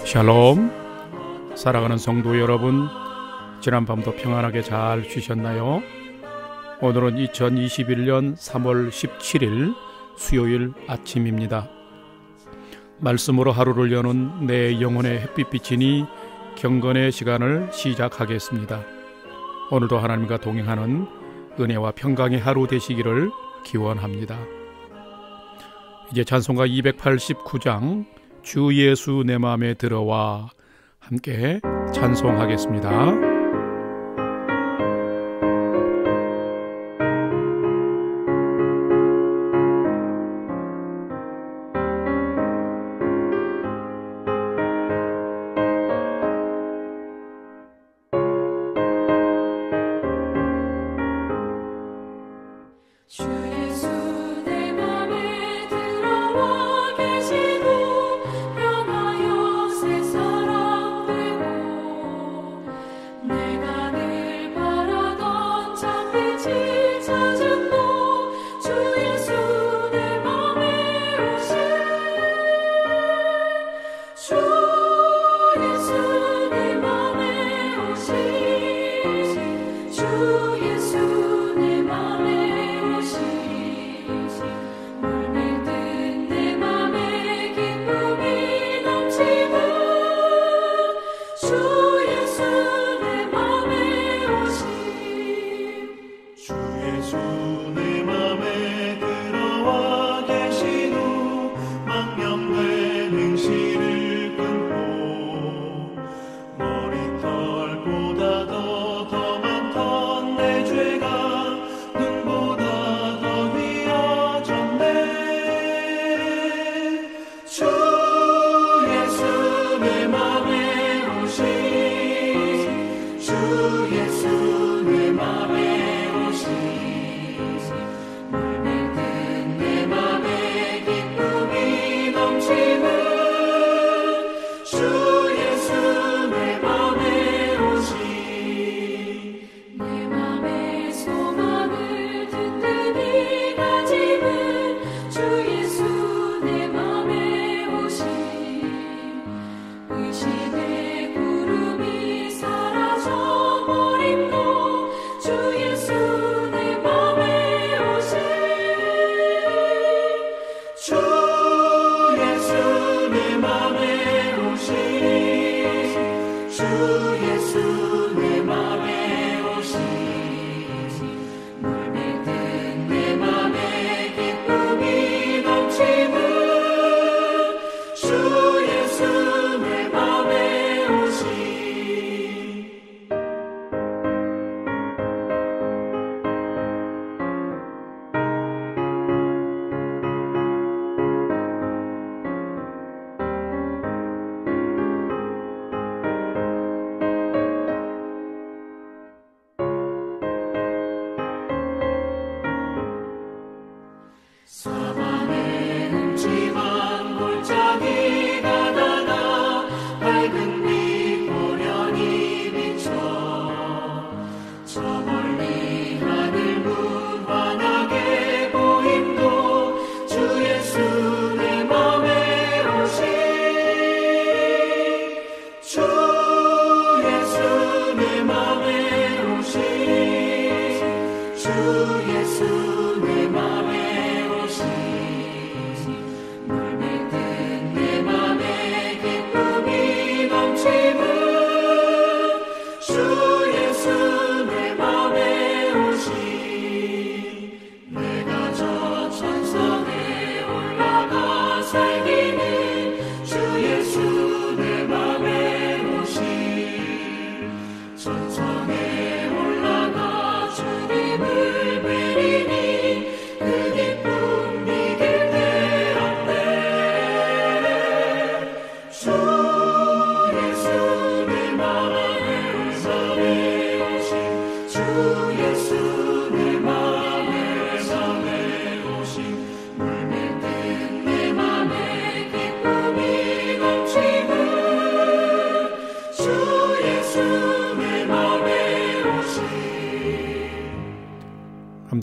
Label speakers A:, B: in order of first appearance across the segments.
A: 샬롬. 사랑하는 성도 여러분, 지난밤도 평안하게 잘 쉬셨나요? 오늘은 2021년 3월 17일 수요일 아침입니다. 말씀으로 하루를 여는 내 영혼의 햇빛비치니 경건의 시간을 시작하겠습니다. 오늘도 하나님과 동행하는 은혜와 평강의 하루 되시기를 기원합니다. 이제 찬송가 289장 주 예수 내 맘에 들어와 함께 찬송하겠습니다.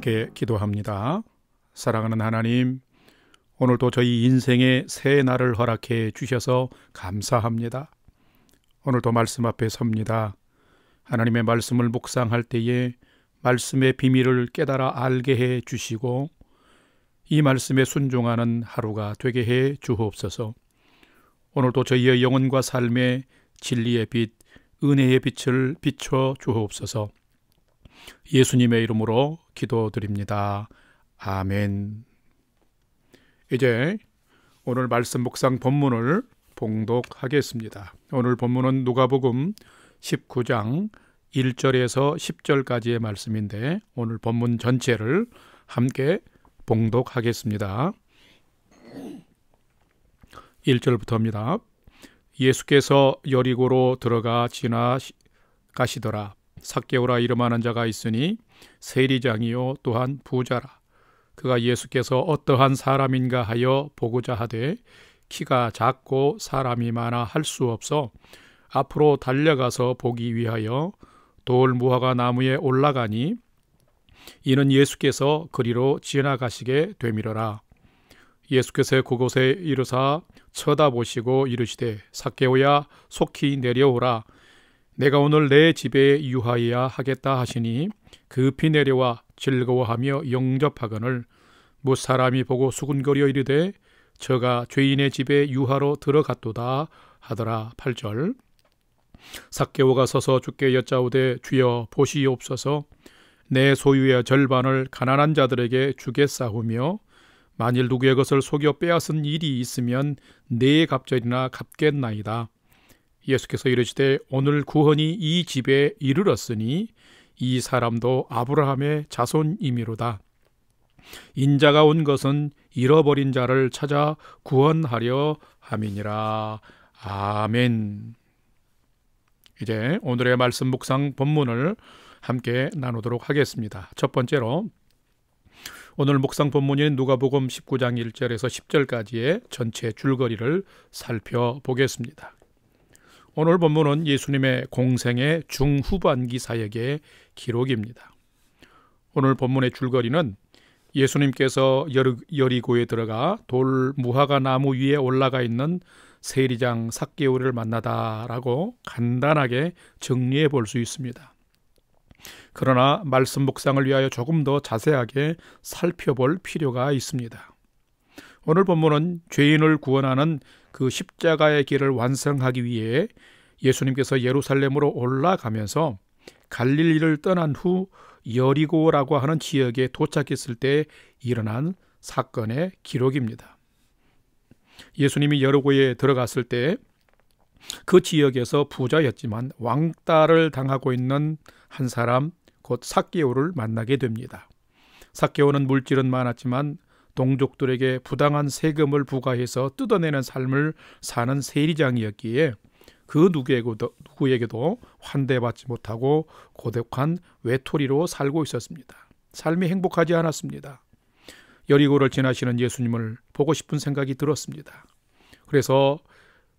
A: 함께 기도합니다. 사랑하는 하나님, 오늘도 저희 인생의 새 날을 허락해 주셔서 감사합니다. 오늘도 말씀 앞에 섭니다. 하나님의 말씀을 묵상할 때에 말씀의 비밀을 깨달아 알게 해 주시고 이 말씀에 순종하는 하루가 되게 해 주옵소서. 오늘도 저희의 영혼과 삶에 진리의 빛, 은혜의 빛을 비춰 주옵소서. 예수님의 이름으로 기도드립니다. 아멘. 이제 오늘 말씀 묵상 본문을 봉독하겠습니다. 오늘 본문은 누가복음 19장 1절에서 10절까지의 말씀인데 오늘 본문 전체를 함께 봉독하겠습니다. 1절부터입니다. 예수께서 여리고로 들어가 지나가시더라. 삭개오라 이름하는 자가 있으니 세리장이요 또한 부자라. 그가 예수께서 어떠한 사람인가 하여 보고자 하되 키가 작고 사람이 많아 할 수 없어 앞으로 달려가서 보기 위하여 돌 무화과 나무에 올라가니 이는 예수께서 그리로 지나가시게 되밀어라. 예수께서 그곳에 이르사 쳐다보시고 이르시되 삭개오야 속히 내려오라. 내가 오늘 내 집에 유하여야 하겠다 하시니 급히 내려와 즐거워하며 영접하거늘 뭇 사람이 보고 수군거려 이르되 저가 죄인의 집에 유하로 들어갔도다 하더라. 8절. 삭개오가 서서 주께 여짜오되 주여 보시옵소서. 내 소유의 절반을 가난한 자들에게 주겠사오며 만일 누구의 것을 속여 빼앗은 일이 있으면 네 갑절이나 갚겠나이다. 예수께서 이르시되 오늘 구원이 이 집에 이르렀으니 이 사람도 아브라함의 자손이미로다. 인자가 온 것은 잃어버린 자를 찾아 구원하려 함이니라. 아멘. 이제 오늘의 말씀 묵상 본문을 함께 나누도록 하겠습니다. 첫 번째로 오늘 묵상 본문인 누가복음 19장 1절에서 10절까지의 전체 줄거리를 살펴보겠습니다. 오늘 본문은 예수님의 공생의 중후반기 사역의 기록입니다. 오늘 본문의 줄거리는 예수님께서 여리고에 들어가 돌 무화과 나무 위에 올라가 있는 세리장 삭개오를 만나다라고 간단하게 정리해 볼 수 있습니다. 그러나 말씀 묵상을 위하여 조금 더 자세하게 살펴볼 필요가 있습니다. 오늘 본문은 죄인을 구원하는 그 십자가의 길을 완성하기 위해 예수님께서 예루살렘으로 올라가면서 갈릴리를 떠난 후 여리고라고 하는 지역에 도착했을 때 일어난 사건의 기록입니다. 예수님이 여리고에 들어갔을 때 그 지역에서 부자였지만 왕따를 당하고 있는 한 사람 곧 삭개오를 만나게 됩니다. 삭개오는 물질은 많았지만 동족들에게 부당한 세금을 부과해서 뜯어내는 삶을 사는 세리장이었기에 그 누구에게도 환대받지 못하고 고독한 외톨이로 살고 있었습니다. 삶이 행복하지 않았습니다. 여리고를 지나시는 예수님을 보고 싶은 생각이 들었습니다. 그래서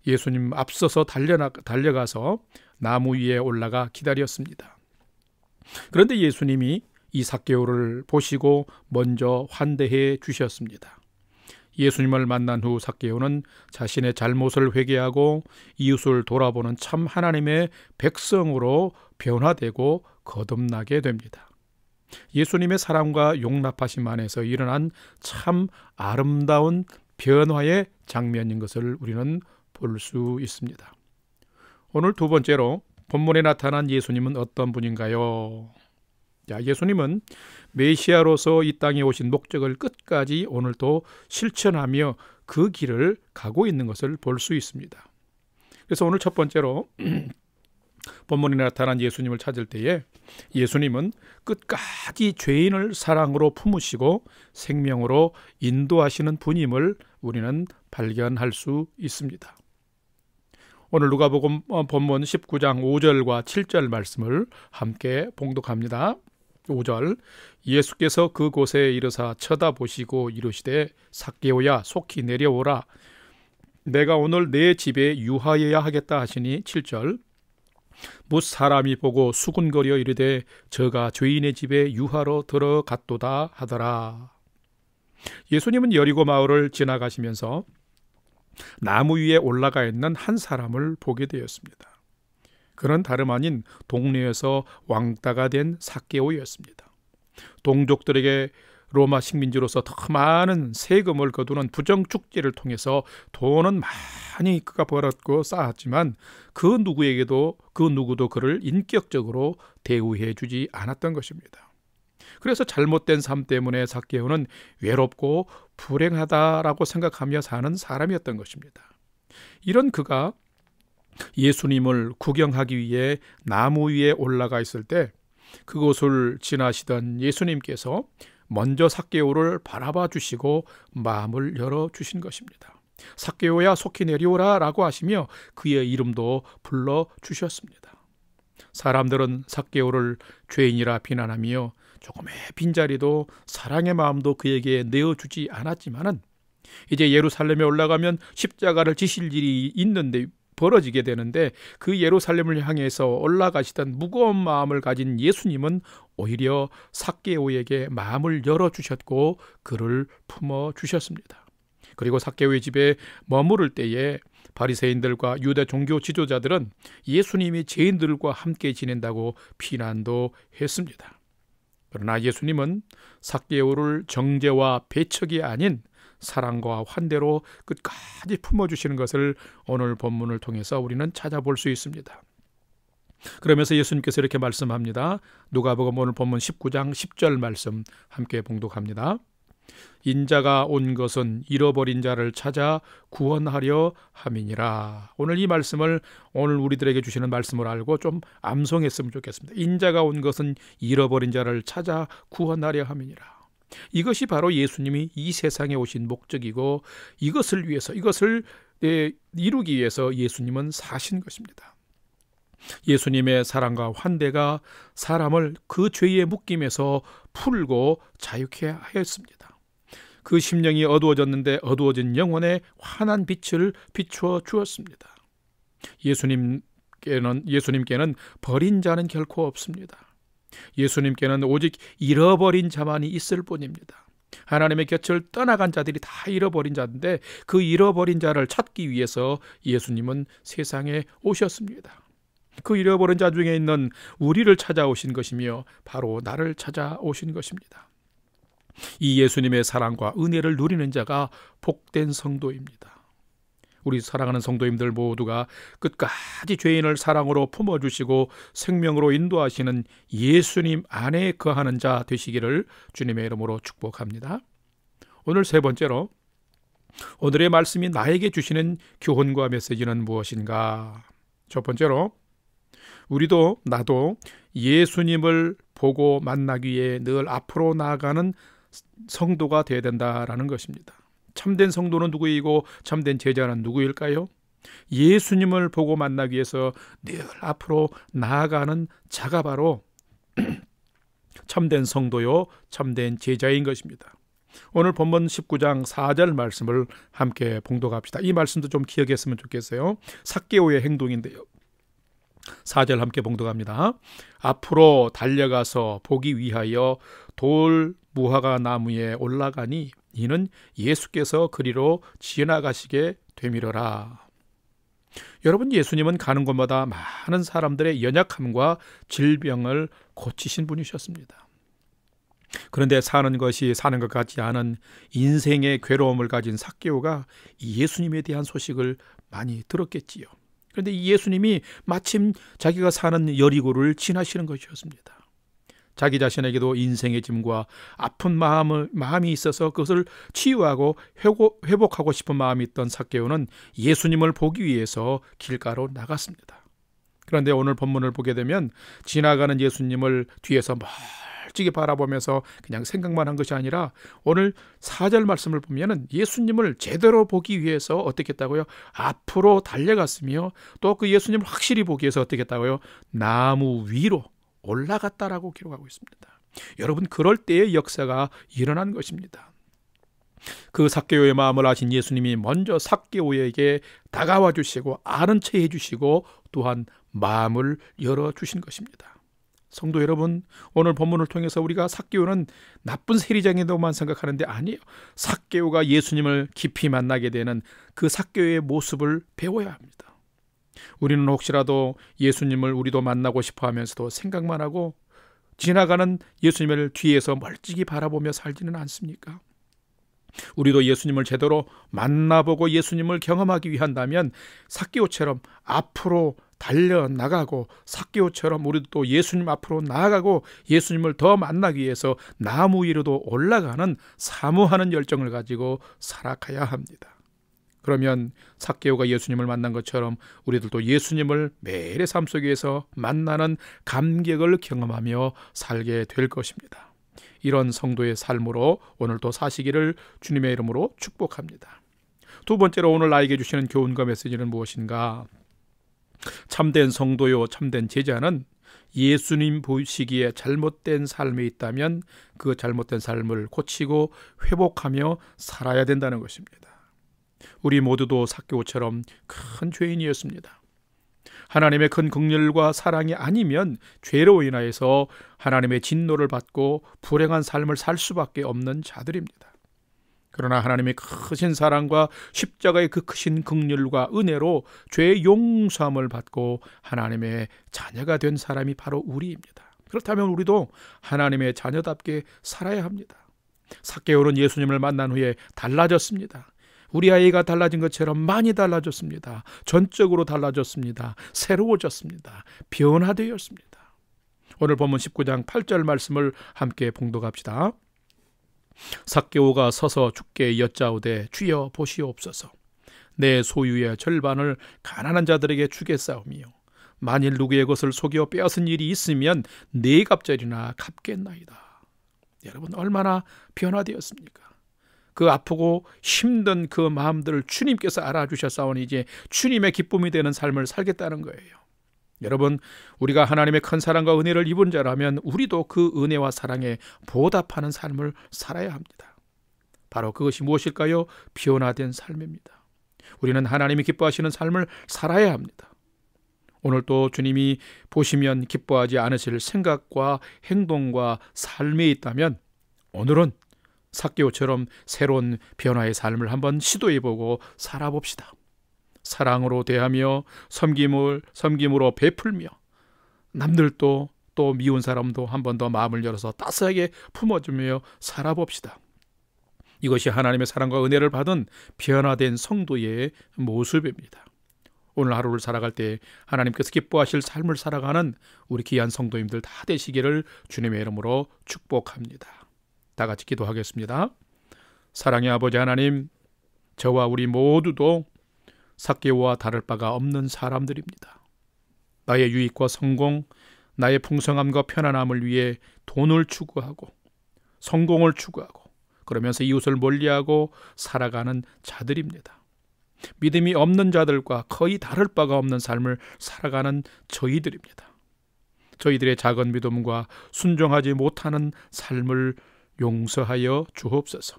A: 예수님 앞서서 달려가서 나무 위에 올라가 기다렸습니다. 그런데 예수님이 이 삭개오를 보시고 먼저 환대해 주셨습니다. 예수님을 만난 후 삭개오는 자신의 잘못을 회개하고 이웃을 돌아보는 참 하나님의 백성으로 변화되고 거듭나게 됩니다. 예수님의 사랑과 용납하심 안에서 일어난 참 아름다운 변화의 장면인 것을 우리는 볼 수 있습니다. 오늘 두 번째로 본문에 나타난 예수님은 어떤 분인가요? 예수님은 메시아로서 이 땅에 오신 목적을 끝까지 오늘도 실천하며 그 길을 가고 있는 것을 볼 수 있습니다. 그래서 오늘 첫 번째로 본문에 나타난 예수님을 찾을 때에 예수님은 끝까지 죄인을 사랑으로 품으시고 생명으로 인도하시는 분임을 우리는 발견할 수 있습니다. 오늘 누가복음 본문 19장 5절과 7절 말씀을 함께 봉독합니다. 5절. 예수께서 그곳에 이르사 쳐다보시고 이르시되 삭개오야 속히 내려오라. 내가 오늘 내 집에 유하여야 하겠다 하시니 7절. 뭇 사람이 보고 수군거려 이르되 저가 죄인의 집에 유하로 들어갔도다 하더라. 예수님은 여리고 마을을 지나가시면서 나무 위에 올라가 있는 한 사람을 보게 되었습니다. 그는 다름 아닌 동네에서 왕따가 된 삭개오였습니다. 동족들에게 로마 식민지로서 더 많은 세금을 거두는 부정축제를 통해서 돈은 많이 그가 벌었고 쌓았지만 그 누구도 그를 인격적으로 대우해 주지 않았던 것입니다. 그래서 잘못된 삶 때문에 삭개오는 외롭고 불행하다라고 생각하며 사는 사람이었던 것입니다. 이런 그가 예수님을 구경하기 위해 나무 위에 올라가 있을 때 그곳을 지나시던 예수님께서 먼저 삭개오를 바라봐 주시고 마음을 열어주신 것입니다. 삭개오야 속히 내려오라 라고 하시며 그의 이름도 불러주셨습니다. 사람들은 삭개오를 죄인이라 비난하며 조금의 빈자리도 사랑의 마음도 그에게 내어주지 않았지만은 이제 예루살렘에 올라가면 십자가를 지실 일이 있는데 벌어지게 되는데 그 예루살렘을 향해서 올라가시던 무거운 마음을 가진 예수님은 오히려 삭개오에게 마음을 열어주셨고 그를 품어주셨습니다. 그리고 삭개오의 집에 머무를 때에 바리새인들과 유대 종교 지도자들은 예수님이 죄인들과 함께 지낸다고 비난도 했습니다. 그러나 예수님은 삭개오를 정죄와 배척이 아닌 사랑과 환대로 끝까지 품어주시는 것을 오늘 본문을 통해서 우리는 찾아볼 수 있습니다. 그러면서 예수님께서 이렇게 말씀합니다. 누가복음 오늘 본문 19장 10절 말씀 함께 봉독합니다. 인자가 온 것은 잃어버린 자를 찾아 구원하려 함이니라. 오늘 이 말씀을 오늘 우리들에게 주시는 말씀을 알고 좀 암송했으면 좋겠습니다. 인자가 온 것은 잃어버린 자를 찾아 구원하려 함이니라. 이것이 바로 예수님이 이 세상에 오신 목적이고 이것을 이루기 위해서 예수님은 사신 것입니다. 예수님의 사랑과 환대가 사람을 그 죄의 묶임에서 풀고 자유케 하였습니다. 그 심령이 어두워졌는데 어두워진 영혼에 환한 빛을 비추어 주었습니다. 예수님께는 버린 자는 결코 없습니다. 예수님께는 오직 잃어버린 자만이 있을 뿐입니다. 하나님의 곁을 떠나간 자들이 다 잃어버린 자인데 그 잃어버린 자를 찾기 위해서 예수님은 세상에 오셨습니다. 그 잃어버린 자 중에 있는 우리를 찾아오신 것이며 바로 나를 찾아오신 것입니다. 이 예수님의 사랑과 은혜를 누리는 자가 복된 성도입니다. 우리 사랑하는 성도님들 모두가 끝까지 죄인을 사랑으로 품어주시고 생명으로 인도하시는 예수님 안에 거하는 자 되시기를 주님의 이름으로 축복합니다. 오늘 세 번째로 오늘의 말씀이 나에게 주시는 교훈과 메시지는 무엇인가? 첫 번째로 나도 예수님을 보고 만나기 위해 늘 앞으로 나아가는 성도가 되어야 된다라는 것입니다. 참된 성도는 누구이고 참된 제자는 누구일까요? 예수님을 보고 만나기 위해서 늘 앞으로 나아가는 자가 바로 참된 성도요 참된 제자인 것입니다. 오늘 본문 19장 4절 말씀을 함께 봉독합시다. 이 말씀도 좀 기억했으면 좋겠어요. 삭개오의 행동인데요. 4절 함께 봉독합니다. 앞으로 달려가서 보기 위하여 돌 무화과 나무에 올라가니 이는 예수께서 그리로 지나가시게 되미러라. 여러분, 예수님은 가는 곳마다 많은 사람들의 연약함과 질병을 고치신 분이셨습니다. 그런데 사는 것 같지 않은 인생의 괴로움을 가진 삭개오가 예수님에 대한 소식을 많이 들었겠지요. 그런데 이 예수님이 마침 자기가 사는 여리고를 지나시는 것이었습니다. 자기 자신에게도 인생의 짐과 아픈 마음이 있어서 그것을 치유하고 회복하고 싶은 마음이 있던 삭개오는 예수님을 보기 위해서 길가로 나갔습니다. 그런데 오늘 본문을 보게 되면 지나가는 예수님을 뒤에서 멀찍이 바라보면서 그냥 생각만 한 것이 아니라 오늘 4절 말씀을 보면 예수님을 제대로 보기 위해서 어떻게 했다고요? 앞으로 달려갔으며 또 그 예수님을 확실히 보기 위해서 어떻게 했다고요? 나무 위로 올라갔다라고 기록하고 있습니다. 여러분, 그럴 때의 역사가 일어난 것입니다. 그 삭개오의 마음을 아신 예수님이 먼저 삭개오에게 다가와 주시고 아는 체 해주시고 또한 마음을 열어주신 것입니다. 성도 여러분, 오늘 본문을 통해서 우리가 삭개오는 나쁜 세리장이라고만 생각하는데 아니에요. 삭개오가 예수님을 깊이 만나게 되는 그 삭개오의 모습을 배워야 합니다. 우리는 혹시라도 예수님을 우리도 만나고 싶어 하면서도 생각만 하고 지나가는 예수님을 뒤에서 멀찍이 바라보며 살지는 않습니까? 우리도 예수님을 제대로 만나보고 예수님을 경험하기 위한다면 삭개오처럼 앞으로 달려나가고 삭개오처럼 우리도 또 예수님 앞으로 나아가고 예수님을 더 만나기 위해서 나무 위로도 올라가는 사모하는 열정을 가지고 살아가야 합니다. 그러면 삭개오가 예수님을 만난 것처럼 우리들도 예수님을 매일의 삶 속에서 만나는 감격을 경험하며 살게 될 것입니다. 이런 성도의 삶으로 오늘도 사시기를 주님의 이름으로 축복합니다. 두 번째로 오늘 나에게 주시는 교훈과 메시지는 무엇인가? 참된 성도요, 참된 제자는 예수님 보시기에 잘못된 삶이 있다면 그 잘못된 삶을 고치고 회복하며 살아야 된다는 것입니다. 우리 모두도 삭개오처럼 큰 죄인이었습니다. 하나님의 큰 긍휼과 사랑이 아니면 죄로 인하여서 하나님의 진노를 받고 불행한 삶을 살 수밖에 없는 자들입니다. 그러나 하나님의 크신 사랑과 십자가의 그 크신 긍휼과 은혜로 죄의 용서함을 받고 하나님의 자녀가 된 사람이 바로 우리입니다. 그렇다면 우리도 하나님의 자녀답게 살아야 합니다. 삭개오는 예수님을 만난 후에 달라졌습니다. 우리 아이가 달라진 것처럼 많이 달라졌습니다. 전적으로 달라졌습니다. 새로워졌습니다. 변화되었습니다. 오늘 본문 19장 8절 말씀을 함께 봉독합시다. 삭개오가 서서 주께 여짜오되 주여 보시옵소서. 내 소유의 절반을 가난한 자들에게 주겠사오며 만일 누구의 것을 속여 빼앗은 일이 있으면 네 갑절이나 갚겠나이다. 여러분, 얼마나 변화되었습니까? 그 아프고 힘든 그 마음들을 주님께서 알아주셨사오니 이제 주님의 기쁨이 되는 삶을 살겠다는 거예요. 여러분, 우리가 하나님의 큰 사랑과 은혜를 입은 자라면 우리도 그 은혜와 사랑에 보답하는 삶을 살아야 합니다. 바로 그것이 무엇일까요? 변화된 삶입니다. 우리는 하나님이 기뻐하시는 삶을 살아야 합니다. 오늘 또 주님이 보시면 기뻐하지 않으실 생각과 행동과 삶이 있다면 오늘은 삭개오처럼 새로운 변화의 삶을 한번 시도해보고 살아봅시다. 사랑으로 대하며 섬김으로 베풀며 남들도 또 미운 사람도 한 번 더 마음을 열어서 따스하게 품어주며 살아봅시다. 이것이 하나님의 사랑과 은혜를 받은 변화된 성도의 모습입니다. 오늘 하루를 살아갈 때 하나님께서 기뻐하실 삶을 살아가는 우리 귀한 성도님들 다 되시기를 주님의 이름으로 축복합니다. 다 같이 기도하겠습니다. 사랑의 아버지 하나님, 저와 우리 모두도 삭개오와 다를 바가 없는 사람들입니다. 나의 유익과 성공, 나의 풍성함과 편안함을 위해 돈을 추구하고 성공을 추구하고 그러면서 이웃을 멀리하고 살아가는 자들입니다. 믿음이 없는 자들과 거의 다를 바가 없는 삶을 살아가는 저희들입니다. 저희들의 작은 믿음과 순종하지 못하는 삶을 용서하여 주옵소서.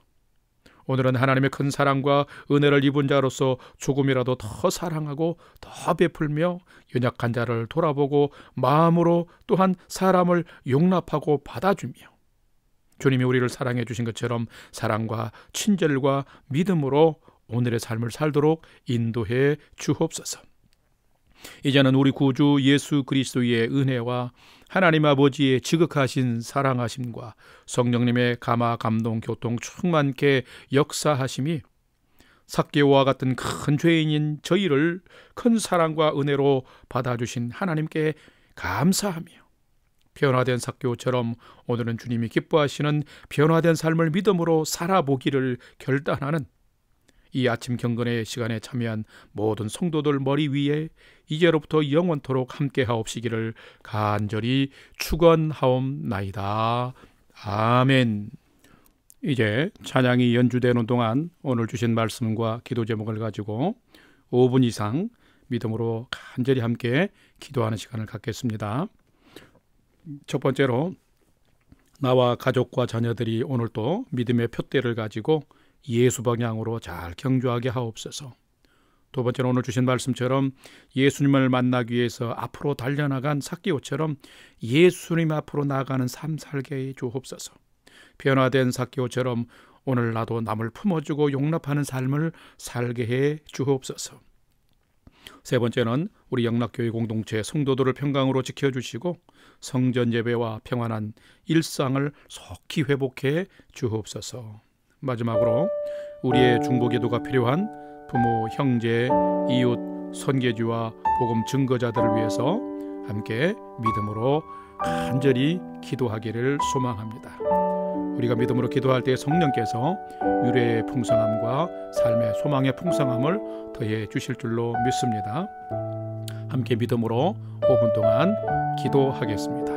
A: 오늘은 하나님의 큰 사랑과 은혜를 입은 자로서 조금이라도 더 사랑하고 더 베풀며 연약한 자를 돌아보고 마음으로 또한 사람을 용납하고 받아주며 주님이 우리를 사랑해 주신 것처럼 사랑과 친절과 믿음으로 오늘의 삶을 살도록 인도해 주옵소서. 이제는 우리 구주 예수 그리스도의 은혜와 하나님 아버지의 지극하신 사랑하심과 성령님의 감화 감동 교통 충만케 역사하심이 삭개오와 같은 큰 죄인인 저희를 큰 사랑과 은혜로 받아주신 하나님께 감사하며 변화된 삭개오처럼 오늘은 주님이 기뻐하시는 변화된 삶을 믿음으로 살아보기를 결단하는 이 아침 경건의 시간에 참여한 모든 성도들 머리 위에 이제로부터 영원토록 함께 하옵시기를 간절히 축원하옵나이다. 아멘. 이제 찬양이 연주되는 동안 오늘 주신 말씀과 기도 제목을 가지고 5분 이상 믿음으로 간절히 함께 기도하는 시간을 갖겠습니다. 첫 번째로 나와 가족과 자녀들이 오늘 또 믿음의 푯대를 가지고 예수 방향으로 잘 경주하게 하옵소서. 두 번째로 오늘 주신 말씀처럼 예수님을 만나기 위해서 앞으로 달려나간 삭개오처럼 예수님 앞으로 나아가는 삶 살게 해 주옵소서. 변화된 삭개오처럼 오늘 나도 남을 품어주고 용납하는 삶을 살게 해 주옵소서. 세 번째는 우리 영락교회 공동체 성도들을 평강으로 지켜주시고 성전 예배와 평안한 일상을 속히 회복해 주옵소서. 마지막으로 우리의 중보기도가 필요한 부모, 형제, 이웃, 선교지와 복음 증거자들을 위해서 함께 믿음으로 간절히 기도하기를 소망합니다. 우리가 믿음으로 기도할 때 성령께서 유래의 풍성함과 삶의 소망의 풍성함을 더해 주실 줄로 믿습니다. 함께 믿음으로 5분 동안 기도하겠습니다.